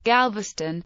Galveston,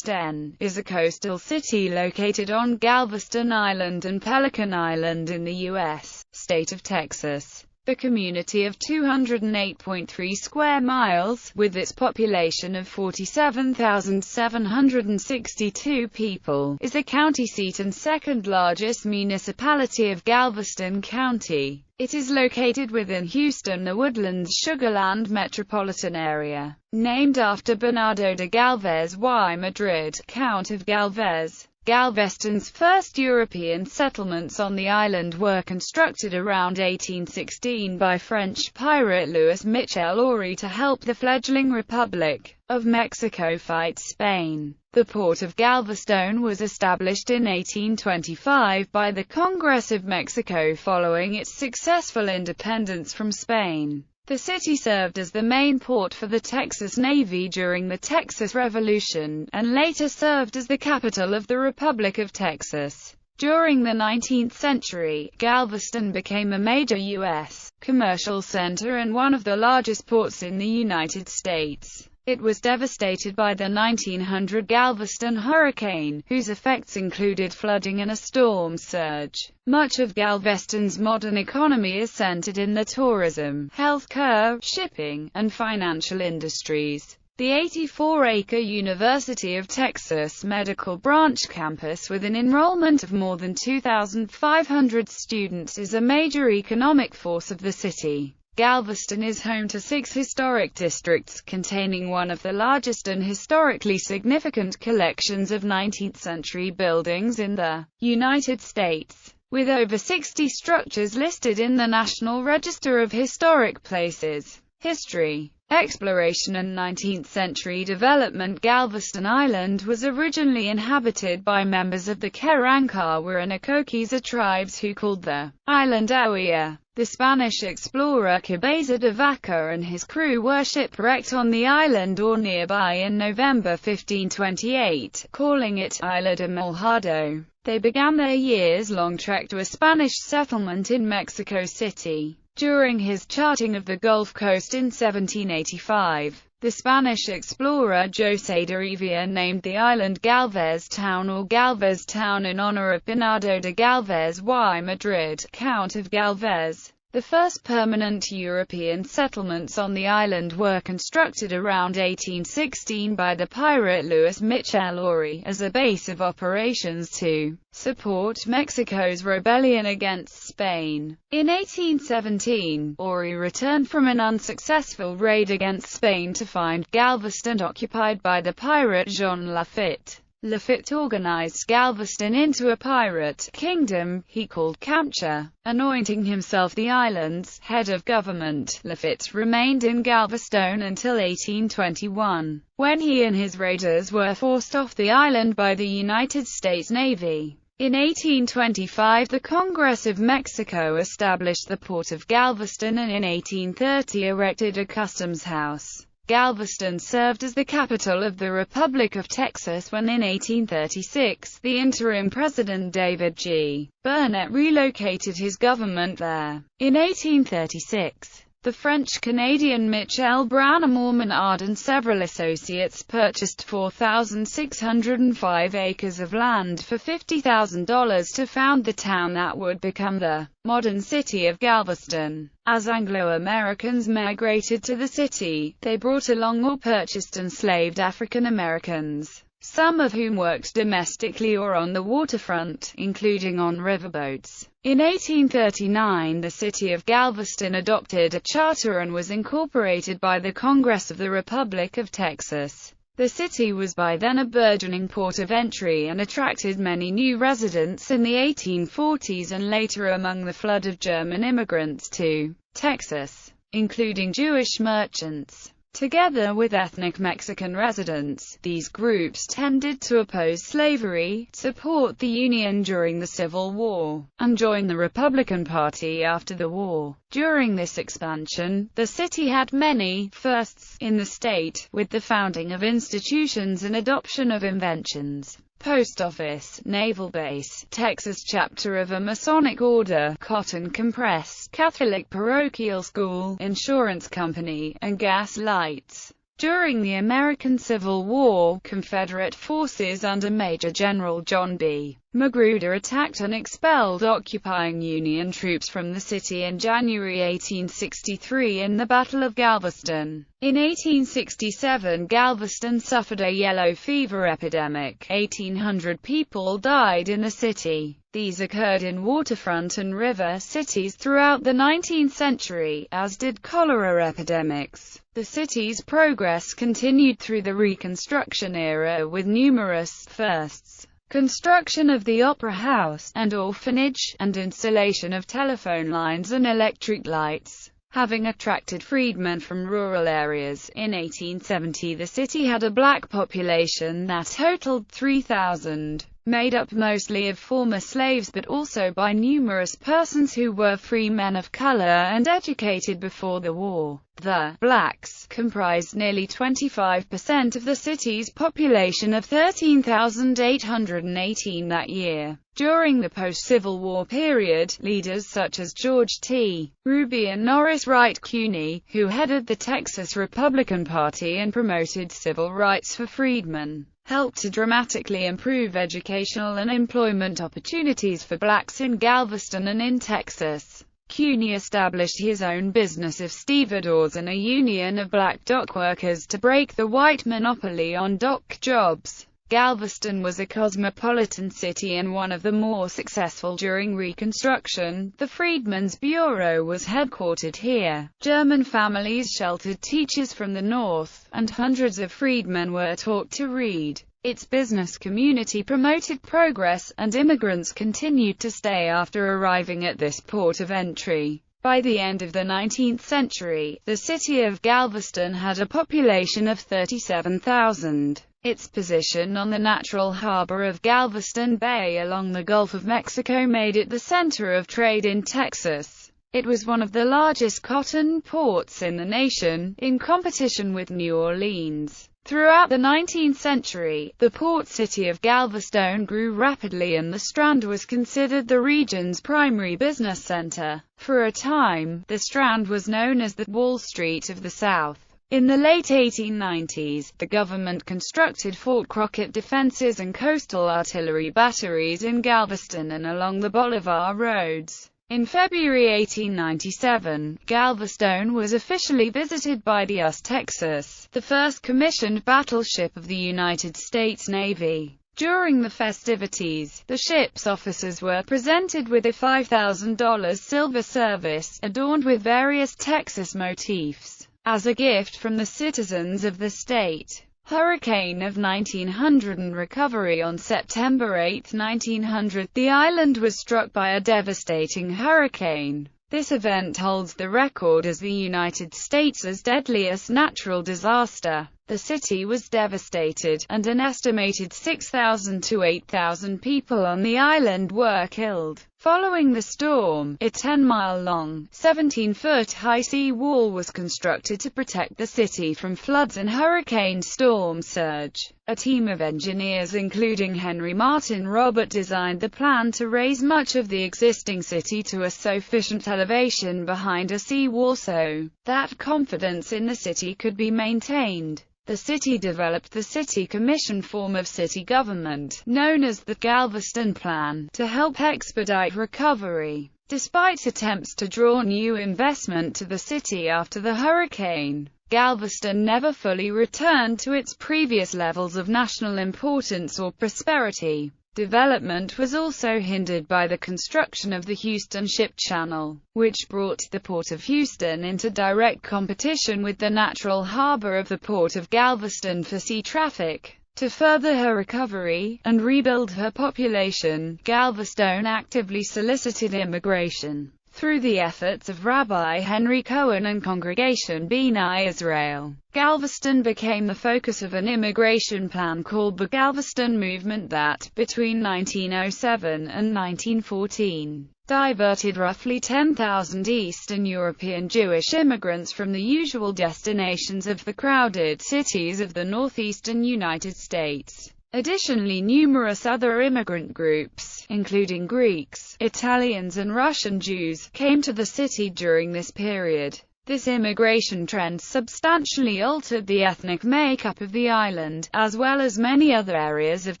is a coastal city located on Galveston Island and Pelican Island in the U.S. state of Texas. The community of 208.3 square miles, with its population of 47,762 people, is the county seat and second-largest municipality of Galveston County. It is located within Houston, the Woodlands Sugarland metropolitan area, named after Bernardo de Galvez y Madrid, Count of Galvez. Galveston's first European settlements on the island were constructed around 1816 by French pirate Louis Michel Ory to help the fledgling Republic of Mexico fight Spain. The port of Galveston was established in 1825 by the Congress of Mexico following its successful independence from Spain. The city served as the main port for the Texas Navy during the Texas Revolution, and later served as the capital of the Republic of Texas. During the 19th century, Galveston became a major U.S. commercial center and one of the largest ports in the United States. It was devastated by the 1900 Galveston hurricane, whose effects included flooding and a storm surge. Much of Galveston's modern economy is centered in the tourism, healthcare, shipping, and financial industries. The 84-acre University of Texas Medical Branch campus with an enrollment of more than 2,500 students is a major economic force of the city. Galveston is home to 6 historic districts, containing one of the largest and historically significant collections of 19th-century buildings in the United States, with over 60 structures listed in the National Register of Historic Places. History, exploration and 19th-century development. Galveston Island was originally inhabited by members of the Karankawa and Akokiza tribes who called the island Awea. The Spanish explorer Cabeza de Vaca and his crew were shipwrecked on the island or nearby in November 1528, calling it Isla de Mojado. They began their years-long trek to a Spanish settlement in Mexico City. During his charting of the Gulf Coast in 1785, the Spanish explorer José de Rivera named the island Galvez Town or Galvez Town in honor of Bernardo de Galvez y Madrid, Count of Galvez. The first permanent European settlements on the island were constructed around 1816 by the pirate Louis Michel Ory, as a base of operations to support Mexico's rebellion against Spain. In 1817, Ory returned from an unsuccessful raid against Spain to find Galveston occupied by the pirate Jean Lafitte. Lafitte organized Galveston into a pirate kingdom he called Camcha, anointing himself the island's head of government. Lafitte remained in Galveston until 1821, when he and his raiders were forced off the island by the United States Navy. In 1825 the Congress of Mexico established the port of Galveston and in 1830 erected a customs house. Galveston served as the capital of the Republic of Texas when in 1836, the interim president David G. Burnett relocated his government there. In 1836, the French-Canadian Michel Browne-Mormonnard and several associates purchased 4,605 acres of land for $50,000 to found the town that would become the modern city of Galveston. As Anglo-Americans migrated to the city, they brought along or purchased enslaved African Americans, some of whom worked domestically or on the waterfront, including on riverboats. In 1839 the city of Galveston adopted a charter and was incorporated by the Congress of the Republic of Texas. The city was by then a burgeoning port of entry and attracted many new residents in the 1840s and later among the flood of German immigrants to Texas, including Jewish merchants. Together with ethnic Mexican residents, these groups tended to oppose slavery, support the Union during the Civil War, and join the Republican Party after the war. During this expansion, the city had many firsts in the state, with the founding of institutions and adoption of inventions. Post office, naval base, Texas chapter of a Masonic order, cotton compress, Catholic parochial school, insurance company, and gas lights. During the American Civil War, Confederate forces under Major General John B. Magruder attacked and expelled occupying Union troops from the city in January 1863 in the Battle of Galveston. In 1867, Galveston suffered a yellow fever epidemic. 1,800 people died in the city. These occurred in waterfront and river cities throughout the 19th century, as did cholera epidemics. The city's progress continued through the Reconstruction era with numerous firsts. Construction of the Opera House and orphanage, and installation of telephone lines and electric lights. Having attracted freedmen from rural areas, in 1870 the city had a black population that totaled 3,000, made up mostly of former slaves but also by numerous persons who were free men of color and educated before the war. The blacks comprised nearly 25% of the city's population of 13,818 that year. During the post-Civil War period, leaders such as George T. Ruby and Norris Wright Cuney, who headed the Texas Republican Party and promoted civil rights for freedmen, helped to dramatically improve educational and employment opportunities for blacks in Galveston and in Texas. Cuney established his own business of stevedores and a union of black dock workers to break the white monopoly on dock jobs. Galveston was a cosmopolitan city and one of the more successful during Reconstruction. The Freedmen's Bureau was headquartered here. German families sheltered teachers from the North, and hundreds of freedmen were taught to read. Its business community promoted progress, and immigrants continued to stay after arriving at this port of entry. By the end of the 19th century, the city of Galveston had a population of 37,000. Its position on the natural harbor of Galveston Bay along the Gulf of Mexico made it the center of trade in Texas. It was one of the largest cotton ports in the nation, in competition with New Orleans. Throughout the 19th century, the port city of Galveston grew rapidly and the Strand was considered the region's primary business center. For a time, the Strand was known as the Wall Street of the South. In the late 1890s, the government constructed Fort Crockett defenses and coastal artillery batteries in Galveston and along the Bolivar roads. In February 1897, Galveston was officially visited by the USS Texas, the first commissioned battleship of the United States Navy. During the festivities, the ship's officers were presented with a $5,000 silver service, adorned with various Texas motifs, as a gift from the citizens of the state. Hurricane of 1900 and recovery. On September 8, 1900, the island was struck by a devastating hurricane. This event holds the record as the United States' deadliest natural disaster. The city was devastated, and an estimated 6,000 to 8,000 people on the island were killed. Following the storm, a 10-mile-long, 17-foot-high sea wall was constructed to protect the city from floods and hurricane storm surge. A team of engineers including Henry Martin Robert designed the plan to raise much of the existing city to a sufficient elevation behind a sea wall so that confidence in the city could be maintained. The city developed the City Commission form of city government, known as the Galveston Plan, to help expedite recovery. Despite attempts to draw new investment to the city after the hurricane, Galveston never fully returned to its previous levels of national importance or prosperity. Development was also hindered by the construction of the Houston Ship Channel, which brought the Port of Houston into direct competition with the natural harbor of the Port of Galveston for sea traffic. To further her recovery, and rebuild her population, Galveston actively solicited immigration. Through the efforts of Rabbi Henry Cohen and Congregation B'nai Israel, Galveston became the focus of an immigration plan called the Galveston Movement that, between 1907 and 1914, diverted roughly 10,000 Eastern European Jewish immigrants from the usual destinations of the crowded cities of the northeastern United States. Additionally, numerous other immigrant groups, including Greeks, Italians and Russian Jews, came to the city during this period. This immigration trend substantially altered the ethnic makeup of the island, as well as many other areas of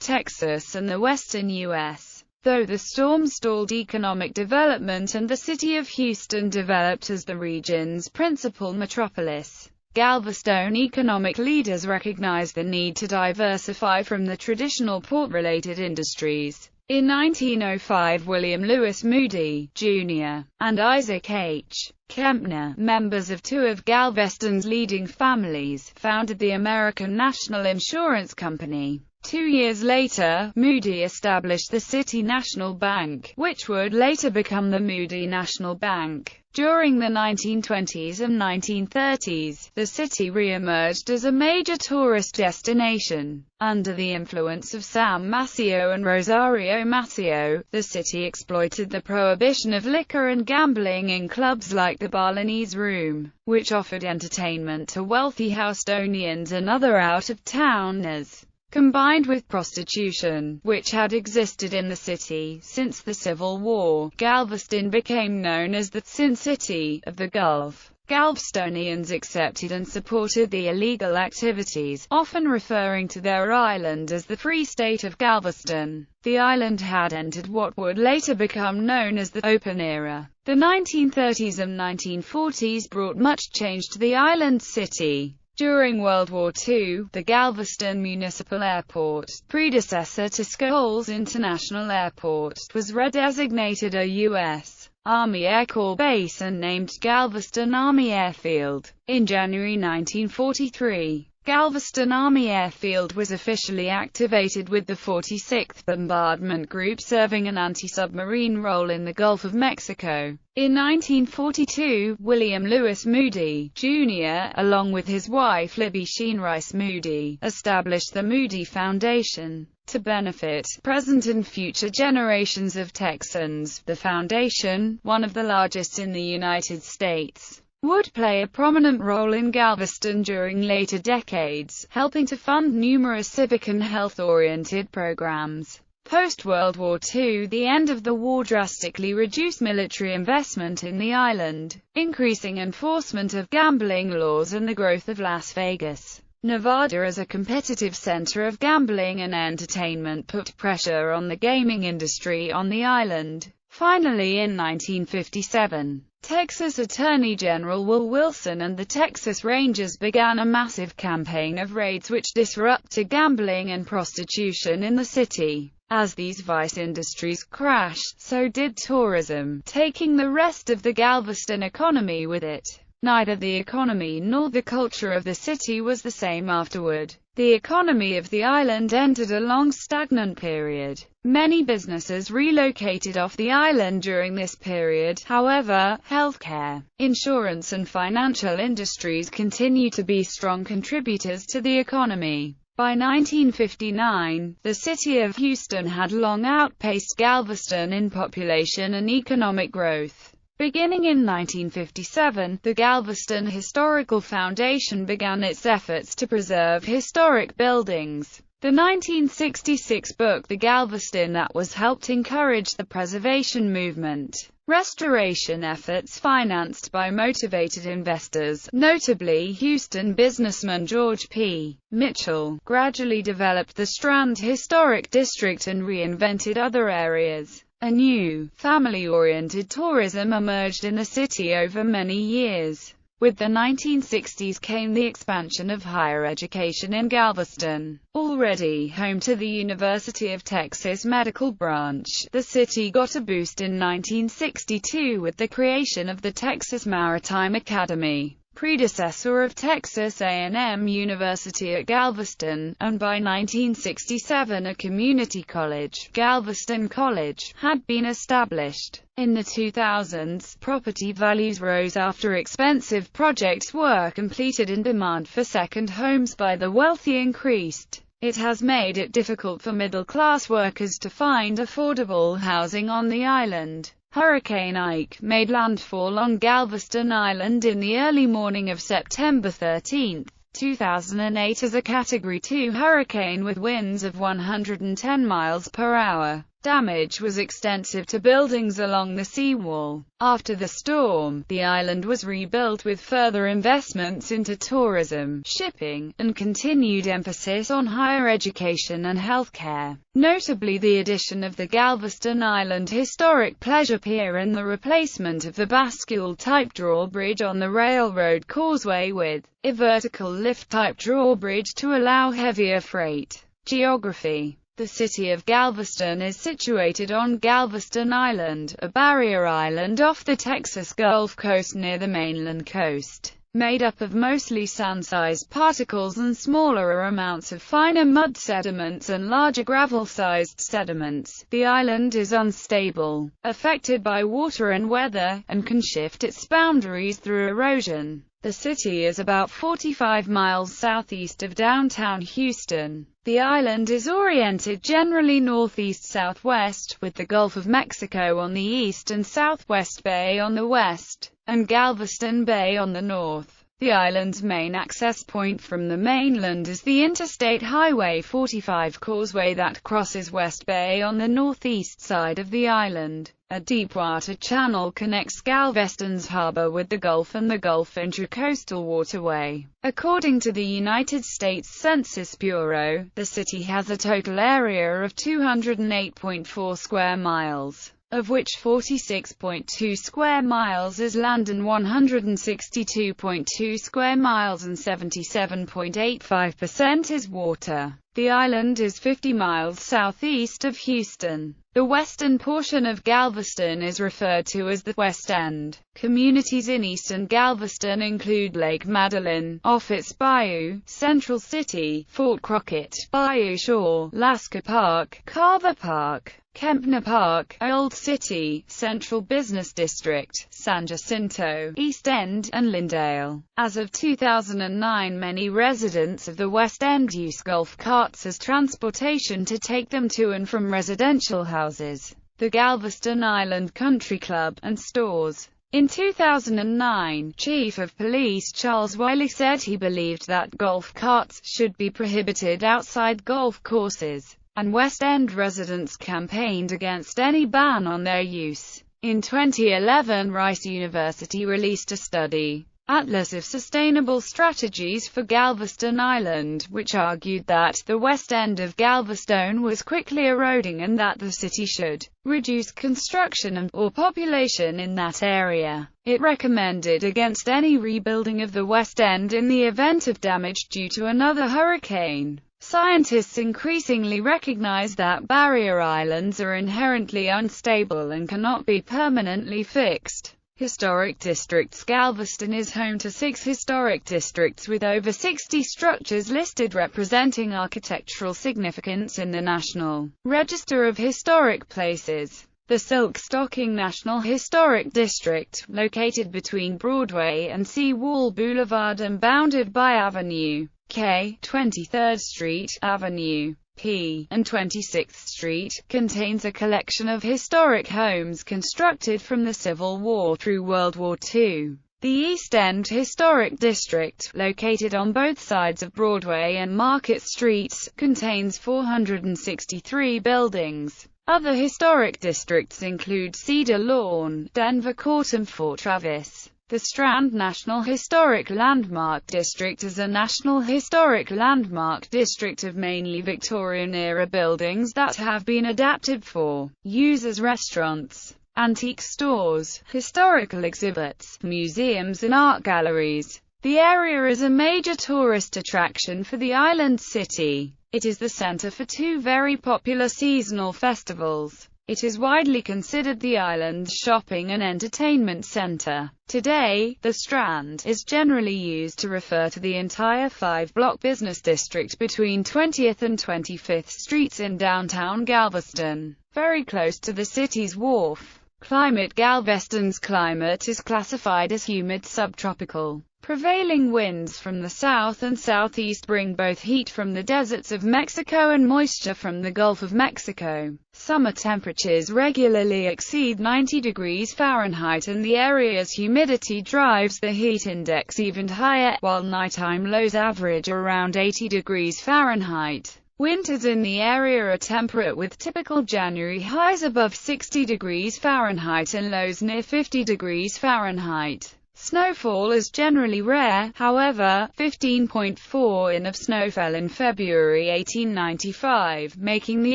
Texas and the western U.S. Though the storm stalled economic development and the city of Houston developed as the region's principal metropolis, Galveston economic leaders recognized the need to diversify from the traditional port-related industries. In 1905, William Lewis Moody, Jr., and Isaac H. Kempner, members of two of Galveston's leading families, founded the American National Insurance Company. 2 years later, Moody established the City National Bank, which would later become the Moody National Bank. During the 1920s and 1930s, the city re-emerged as a major tourist destination. Under the influence of Sam Maceo and Rosario Maceo, the city exploited the prohibition of liquor and gambling in clubs like the Balinese Room, which offered entertainment to wealthy Houstonians and other out-of-towners, combined with prostitution, which had existed in the city since the Civil War. Galveston became known as the Sin City of the Gulf. Galvestonians accepted and supported the illegal activities, often referring to their island as the Free State of Galveston. The island had entered what would later become known as the Open Era. The 1930s and 1940s brought much change to the island city. During World War II, the Galveston Municipal Airport, predecessor to Scholes International Airport, was redesignated a U.S. Army Air Corps base and named Galveston Army Airfield. In January 1943, Galveston Army Airfield was officially activated with the 46th Bombardment Group serving an anti-submarine role in the Gulf of Mexico. In 1942, William Lewis Moody, Jr., along with his wife Libby Sheen Rice Moody, established the Moody Foundation to benefit present and future generations of Texans. The foundation, one of the largest in the United States, would play a prominent role in Galveston during later decades, helping to fund numerous civic and health-oriented programs. Post-World War II, the end of the war drastically reduced military investment in the island, increasing enforcement of gambling laws and the growth of Las Vegas, Nevada as a competitive center of gambling and entertainment put pressure on the gaming industry on the island. Finally, in 1957, Texas Attorney General Will Wilson and the Texas Rangers began a massive campaign of raids which disrupted gambling and prostitution in the city. As these vice industries crashed, so did tourism, taking the rest of the Galveston economy with it. Neither the economy nor the culture of the city was the same afterward. The economy of the island entered a long stagnant period. Many businesses relocated off the island during this period. However, healthcare, insurance and financial industries continue to be strong contributors to the economy. By 1959, the city of Houston had long outpaced Galveston in population and economic growth. Beginning in 1957, the Galveston Historical Foundation began its efforts to preserve historic buildings. The 1966 book The Galveston That Was helped encourage the preservation movement. Restoration efforts financed by motivated investors, notably Houston businessman George P. Mitchell, gradually developed the Strand Historic District and reinvented other areas. A new, family-oriented tourism emerged in the city over many years. With the 1960s came the expansion of higher education in Galveston. Already home to the University of Texas Medical Branch, the city got a boost in 1962 with the creation of the Texas Maritime Academy, predecessor of Texas A&M University at Galveston, and by 1967 a community college, Galveston College, had been established. In the 2000s, property values rose after expensive projects were completed and demand for second homes by the wealthy increased. It has made it difficult for middle-class workers to find affordable housing on the island. Hurricane Ike made landfall on Galveston Island in the early morning of September 13, 2008 as a Category 2 hurricane with winds of 110 miles per hour. Damage was extensive to buildings along the seawall. After the storm, the island was rebuilt with further investments into tourism, shipping, and continued emphasis on higher education and healthcare. Notably the addition of the Galveston Island Historic Pleasure Pier and the replacement of the bascule-type drawbridge on the railroad causeway with a vertical lift-type drawbridge to allow heavier freight. Geography. The city of Galveston is situated on Galveston Island, a barrier island off the Texas Gulf Coast near the mainland coast. Made up of mostly sand-sized particles and smaller amounts of finer mud sediments and larger gravel-sized sediments, the island is unstable, affected by water and weather, and can shift its boundaries through erosion. The city is about 45 miles southeast of downtown Houston. The island is oriented generally northeast-southwest, with the Gulf of Mexico on the east and Southwest Bay on the west, and Galveston Bay on the north. The island's main access point from the mainland is the Interstate Highway 45 causeway that crosses West Bay on the northeast side of the island. A deepwater channel connects Galveston's harbor with the Gulf and the Gulf Intracoastal Waterway. According to the United States Census Bureau, the city has a total area of 208.4 square miles, of which 46.2 square miles is land and 162.2 square miles and 77.85% is water. The island is 50 miles southeast of Houston. The western portion of Galveston is referred to as the West End. Communities in eastern Galveston include Lake Madeline, Offutt's Bayou, Central City, Fort Crockett, Bayou Shore, Lasca Park, Carver Park, Kempner Park, Old City, Central Business District, San Jacinto, East End, and Lindale. As of 2009, many residents of the West End use golf carts as transportation to take them to and from residential houses, the Galveston Island Country Club, and stores. In 2009, Chief of Police Charles Wiley said he believed that golf carts should be prohibited outside golf courses, and West End residents campaigned against any ban on their use. In 2011, Rice University released a study, Atlas of Sustainable Strategies for Galveston Island, which argued that the west end of Galveston was quickly eroding and that the city should reduce construction and/or population in that area. It recommended against any rebuilding of the west end in the event of damage due to another hurricane. Scientists increasingly recognize that barrier islands are inherently unstable and cannot be permanently fixed. Historic districts. Galveston is home to 6 historic districts with over 60 structures listed representing architectural significance in the National Register of Historic Places. The Silk Stocking National Historic District, located between Broadway and Seawall Boulevard and bounded by Avenue K, 23rd Street, Avenue P, and 26th Street, contains a collection of historic homes constructed from the Civil War through World War II. The East End Historic District, located on both sides of Broadway and Market Streets, contains 463 buildings. Other historic districts include Cedar Lawn, Denver Court and Fort Travis. The Strand National Historic Landmark District is a National Historic Landmark District of mainly Victorian-era buildings that have been adapted for use as restaurants, antique stores, historical exhibits, museums and art galleries. The area is a major tourist attraction for the island city. It is the center for 2 very popular seasonal festivals. It is widely considered the island's shopping and entertainment center. Today, the Strand is generally used to refer to the entire 5-block business district between 20th and 25th Streets in downtown Galveston, very close to the city's wharf. Climate. Galveston's climate is classified as humid subtropical. Prevailing winds from the south and southeast bring both heat from the deserts of Mexico and moisture from the Gulf of Mexico. Summer temperatures regularly exceed 90 degrees Fahrenheit and the area's humidity drives the heat index even higher, while nighttime lows average around 80 degrees Fahrenheit. Winters in the area are temperate with typical January highs above 60 degrees Fahrenheit and lows near 50 degrees Fahrenheit. Snowfall is generally rare, however. 15.4 in of snow fell in February 1895, making the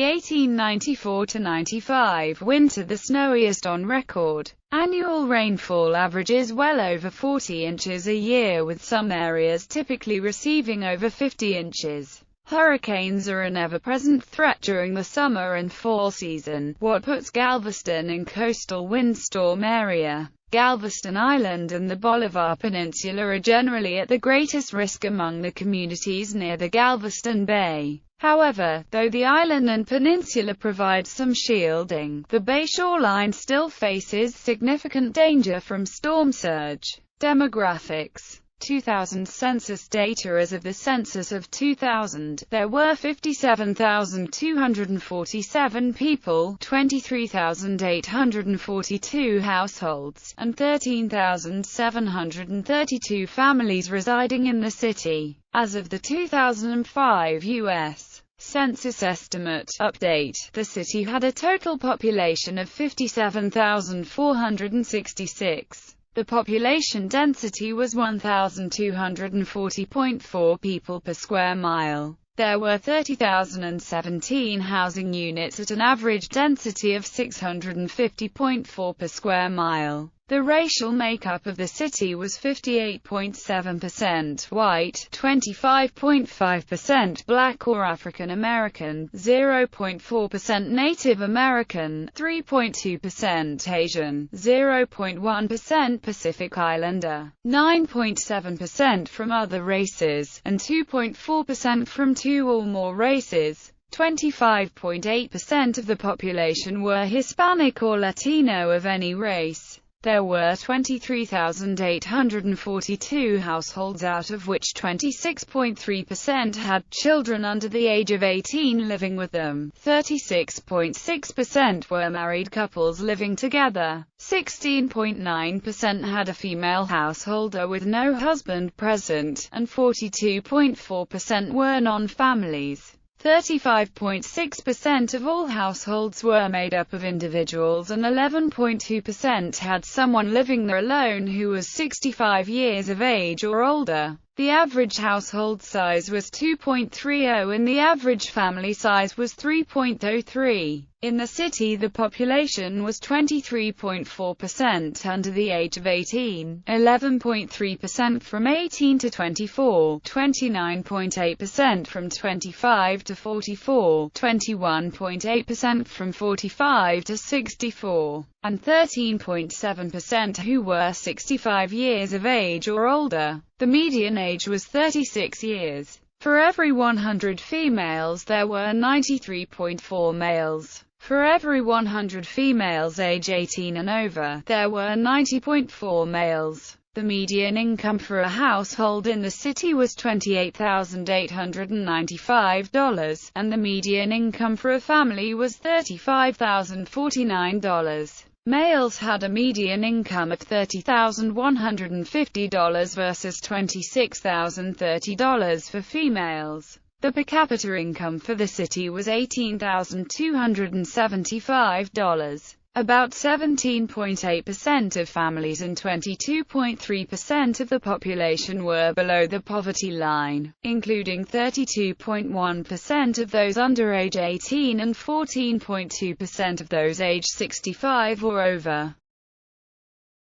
1894-95 winter the snowiest on record. Annual rainfall averages well over 40 inches a year, with some areas typically receiving over 50 inches. Hurricanes are an ever-present threat during the summer and fall season, what puts Galveston in coastal windstorm area. Galveston Island and the Bolivar Peninsula are generally at the greatest risk among the communities near the Galveston Bay. However, though the island and peninsula provide some shielding, the bay shoreline still faces significant danger from storm surge. Demographics. 2000 census data. As of the census of 2000, there were 57,247 people, 23,842 households, and 13,732 families residing in the city. As of the 2005 U.S. Census estimate update, the city had a total population of 57,466. The population density was 1,240.4 people per square mile. There were 30,017 housing units at an average density of 650.4 per square mile. The racial makeup of the city was 58.7% white, 25.5% black or African American, 0.4% Native American, 3.2% Asian, 0.1% Pacific Islander, 9.7% from other races, and 2.4% from two or more races. 25.8% of the population were Hispanic or Latino of any race. There were 23,842 households, out of which 26.3% had children under the age of 18 living with them. 36.6% were married couples living together. 16.9% had a female householder with no husband present, and 42.4% were non-families. 35.6% of all households were made up of individuals, and 11.2% had someone living there alone who was 65 years of age or older. The average household size was 2.30 and the average family size was 3.03. In the city, the population was 23.4% under the age of 18, 11.3% from 18 to 24, 29.8% from 25 to 44, 21.8% from 45 to 64, and 13.7% who were 65 years of age or older. The median age was 36 years. For every 100 females there were 93.4 males. For every 100 females age 18 and over, there were 90.4 males. The median income for a household in the city was $28,895, and the median income for a family was $35,049. Males had a median income of $30,150 versus $26,030 for females. The per capita income for the city was $18,275. About 17.8% of families and 22.3% of the population were below the poverty line, including 32.1% of those under age 18 and 14.2% of those age 65 or over.